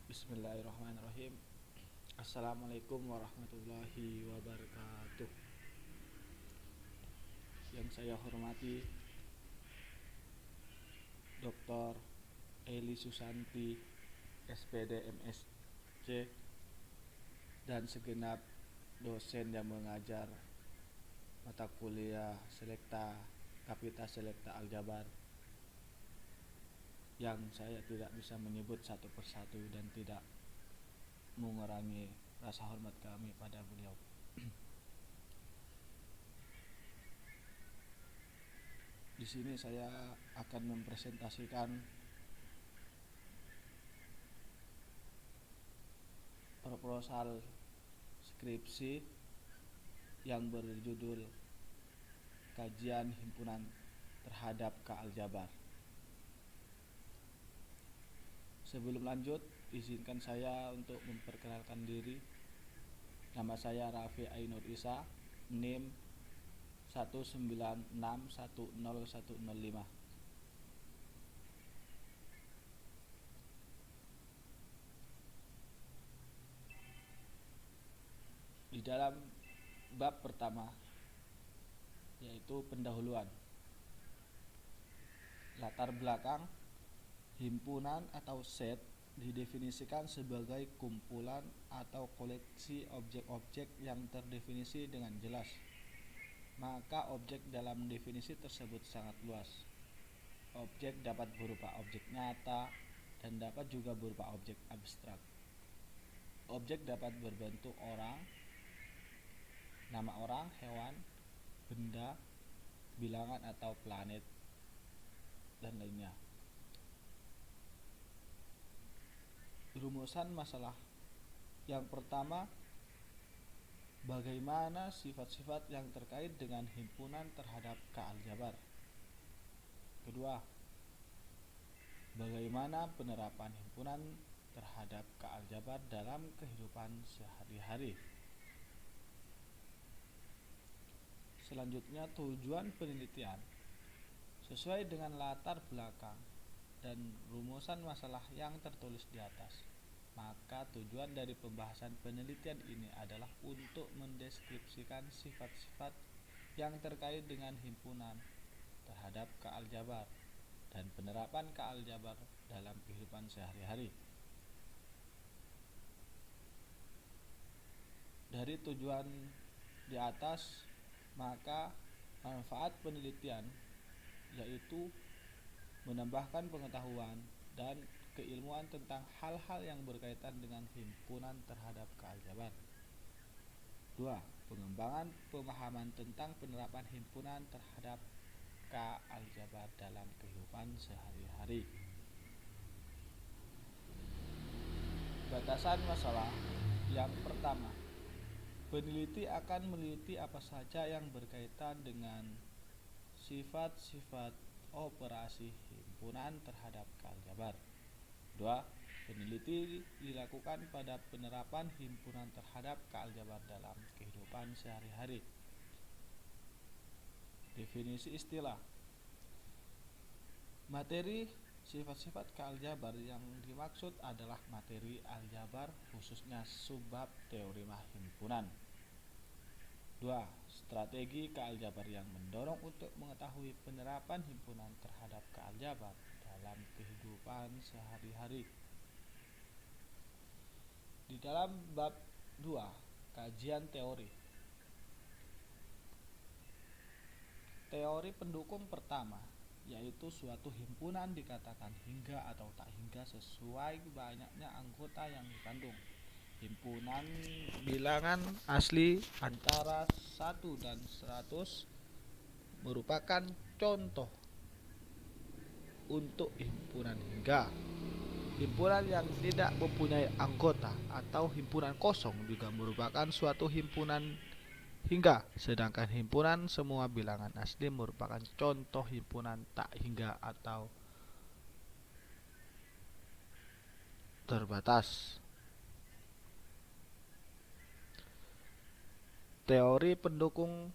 Bismillahirrahmanirrahim. Assalamualaikum warahmatullahi wabarakatuh. Yang saya hormati Dr. Eli Susanti, SPD MSc, dan segenap dosen yang mengajar mata kuliah Selekta Kapita Selekta Aljabar, yang saya tidak bisa menyebut satu persatu dan tidak mengurangi rasa hormat kami pada beliau. Di sini saya akan mempresentasikan proposal skripsi yang berjudul Kajian Himpunan Terhadap Kealjabar. Sebelum lanjut, izinkan saya untuk memperkenalkan diri. Nama saya Raffi Ainur Isa, NIM 196101005. Di dalam bab pertama, yaitu pendahuluan. Latar belakang, himpunan atau set didefinisikan sebagai kumpulan atau koleksi objek-objek yang terdefinisi dengan jelas. Maka objek dalam definisi tersebut sangat luas. Objek dapat berupa objek nyata dan dapat juga berupa objek abstrak. Objek dapat berbentuk orang, nama orang, hewan, benda, bilangan atau planet, dan lainnya. Rumusan masalah yang pertama, bagaimana sifat-sifat yang terkait dengan himpunan terhadap kealjabar. Kedua, bagaimana penerapan himpunan terhadap kealjabar dalam kehidupan sehari-hari. Selanjutnya, tujuan penelitian. Sesuai dengan latar belakang dan rumusan masalah yang tertulis di atas, maka tujuan dari pembahasan penelitian ini adalah untuk mendeskripsikan sifat-sifat yang terkait dengan himpunan terhadap kealjabar dan penerapan kealjabar dalam kehidupan sehari-hari. Dari tujuan di atas, maka manfaat penelitian yaitu menambahkan pengetahuan dan keilmuan tentang hal-hal yang berkaitan dengan himpunan terhadap kealjabar. 2. Pengembangan pemahaman tentang penerapan himpunan terhadap kealjabar dalam kehidupan sehari-hari. Batasan masalah yang pertama, peneliti akan meneliti apa saja yang berkaitan dengan sifat-sifat operasi himpunan terhadap kealjabar. 2. Peneliti dilakukan pada penerapan himpunan terhadap kealjabar dalam kehidupan sehari-hari. Definisi istilah. Materi sifat-sifat kealjabar yang dimaksud adalah materi aljabar, khususnya subbab teori himpunan. 2. Strategi kealjabar yang mendorong untuk mengetahui penerapan himpunan terhadap kealjabar dalam kehidupan sehari-hari. Di dalam bab 2, kajian teori. Teori pendukung pertama, yaitu suatu himpunan dikatakan hingga atau tak hingga sesuai banyaknya anggota yang dikandung. Himpunan bilangan asli antara 1 dan 100 merupakan contoh untuk himpunan hingga. Himpunan yang tidak mempunyai anggota atau himpunan kosong juga merupakan suatu himpunan hingga, sedangkan himpunan semua bilangan asli merupakan contoh himpunan tak hingga atau terbatas. Teori pendukung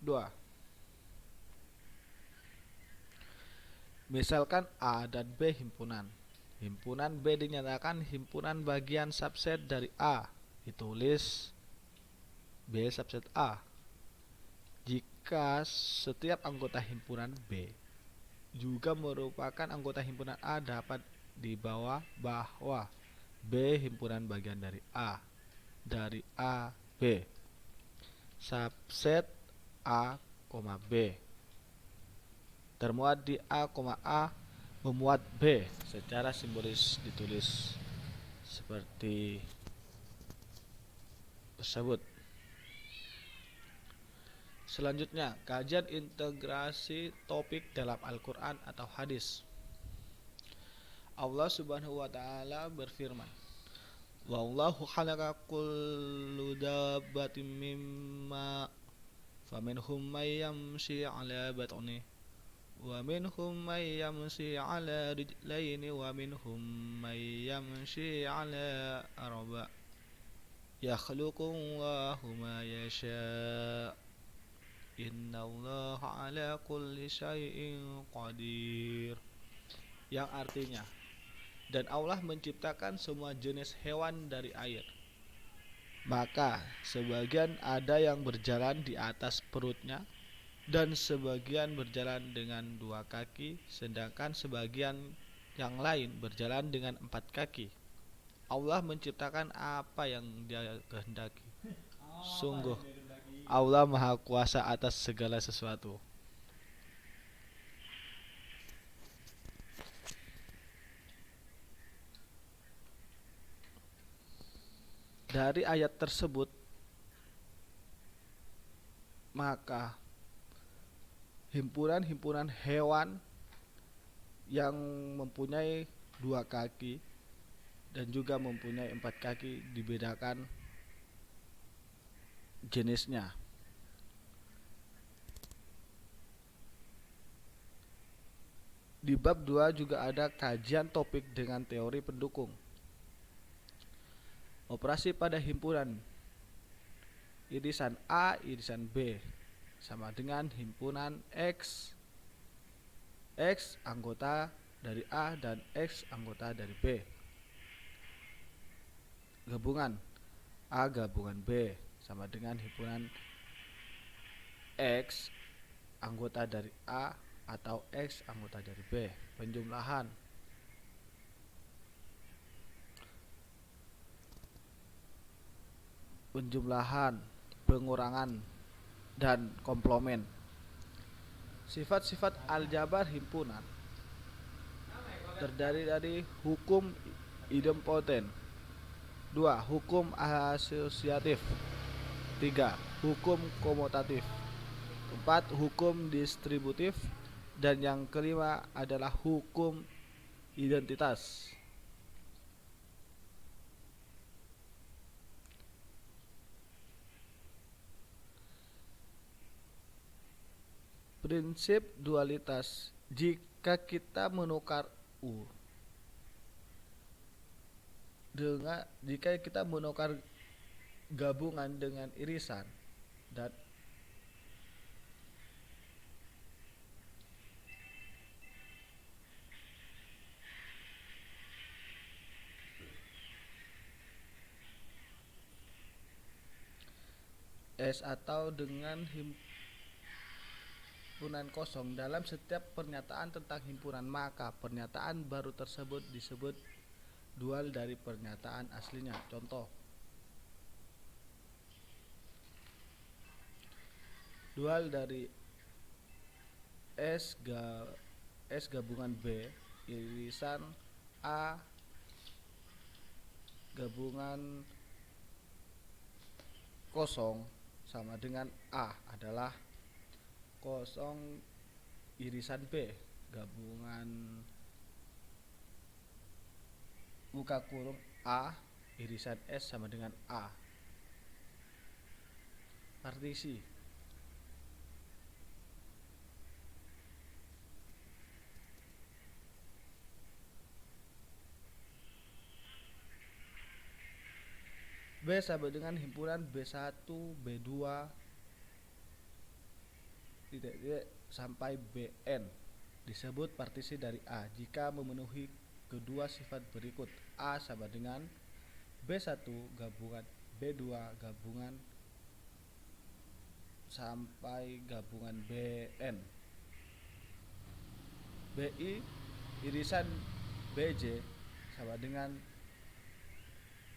2. Misalkan A dan B himpunan. Himpunan B dinyatakan himpunan bagian subset dari A. Ditulis B subset A. Jika setiap anggota himpunan B juga merupakan anggota himpunan A, dapat dibawa bahwa B himpunan bagian dari A B subset A, B termuat di A, memuat B. Secara simbolis ditulis seperti tersebut. Selanjutnya, kajian integrasi topik dalam Al-Quran atau hadis. Allah Subhanahu wa ta'ala berfirman, wallahu khalaqa kullu dabbatin mimma faminhum may yamshi 'ala batni wa minhum may yamshi 'ala rijlaini wa minhum may yamshi 'ala arba' yakhluqu Allahu ma yasha' innallaha 'ala kulli syai'in qadir, yang artinya, dan Allah menciptakan semua jenis hewan dari air. Maka sebagian ada yang berjalan di atas perutnya dan sebagian berjalan dengan 2 kaki, sedangkan sebagian yang lain berjalan dengan 4 kaki. Allah menciptakan apa yang Dia kehendaki. Sungguh Allah Maha Kuasa atas segala sesuatu. Dari ayat tersebut, maka himpunan-himpunan hewan yang mempunyai 2 kaki dan juga mempunyai 4 kaki dibedakan jenisnya. Di bab 2 juga ada kajian topik dengan teori pendukung. Operasi pada himpunan irisan A, irisan B sama dengan himpunan X anggota dari A dan X anggota dari B. Gabungan A gabungan B sama dengan himpunan X anggota dari A atau X anggota dari B. Penjumlahan, pengurangan, dan komplement. Sifat-sifat aljabar himpunan terdiri dari hukum idempoten, 2. Hukum asosiatif, 3. Hukum komutatif, 4. Hukum distributif, dan yang kelima adalah hukum identitas. Prinsip dualitas, jika kita menukar gabungan dengan irisan dan S atau dengan himpunan kosong dalam setiap pernyataan tentang himpunan, maka pernyataan baru tersebut disebut dual dari pernyataan aslinya. Contoh, dual dari S gabungan B irisan A gabungan kosong sama dengan A adalah kosong irisan B gabungan buka kurung A irisan S sama dengan A. Partisi. B sama dengan himpunan B1, B2 sampai Bn disebut partisi dari A jika memenuhi kedua sifat berikut. A sama dengan B1 gabungan B2 gabungan sampai gabungan Bn. Bi irisan Bj sama dengan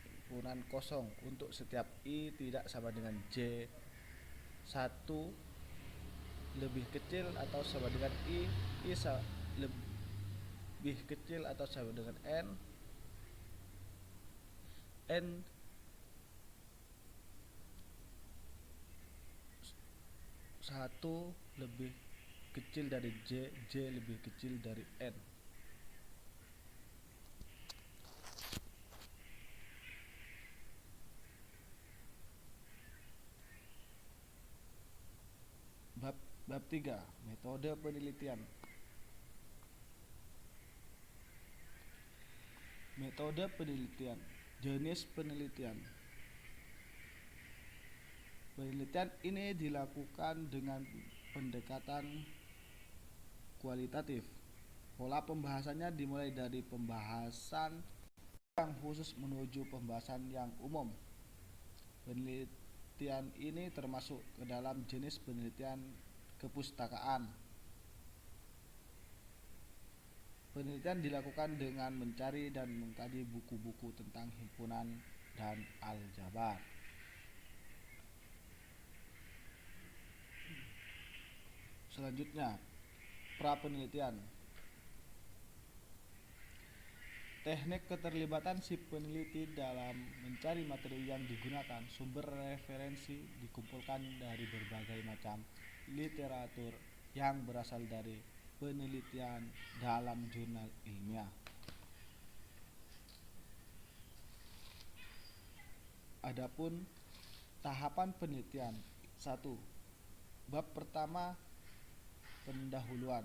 himpunan kosong untuk setiap I tidak sama dengan J 1 lebih kecil atau sama dengan I lebih kecil atau sama dengan N 1 lebih kecil dari J lebih kecil dari N. Bab 3, metode penelitian. Metode penelitian, jenis penelitian. Penelitian ini dilakukan dengan pendekatan kualitatif. Pola pembahasannya dimulai dari pembahasan yang khusus menuju pembahasan yang umum. Penelitian ini termasuk ke dalam jenis penelitian kepustakaan. Penelitian dilakukan dengan mencari dan mengkaji buku-buku tentang himpunan dan aljabar. Selanjutnya, pra-penelitian. Teknik keterlibatan si peneliti dalam mencari materi yang digunakan. Sumber referensi dikumpulkan dari berbagai macam literatur yang berasal dari penelitian dalam jurnal ilmiah. Adapun tahapan penelitian. 1. Bab pertama, pendahuluan.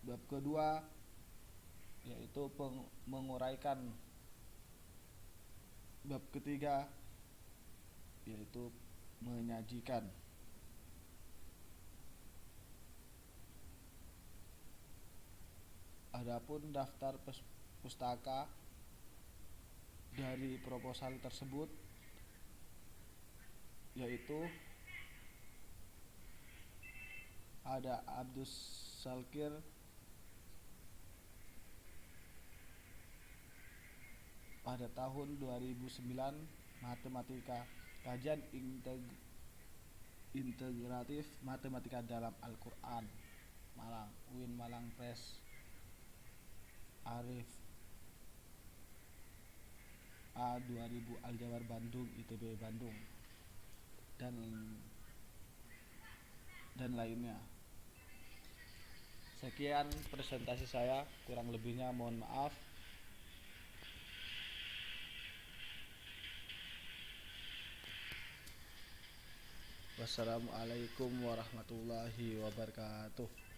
Bab kedua yaitu menguraikan. Bab ketiga yaitu menyajikan. Adapun daftar pustaka dari proposal tersebut yaitu ada Abdus Salkir, pada tahun 2009, matematika, kajian integratif matematika dalam Al-Quran, Malang, UIN Malang Press, Arif A 2000 Aljabar Bandung, ITB Bandung, dan lainnya. Sekian presentasi saya, kurang lebihnya mohon maaf. Wassalamualaikum warahmatullahi wabarakatuh.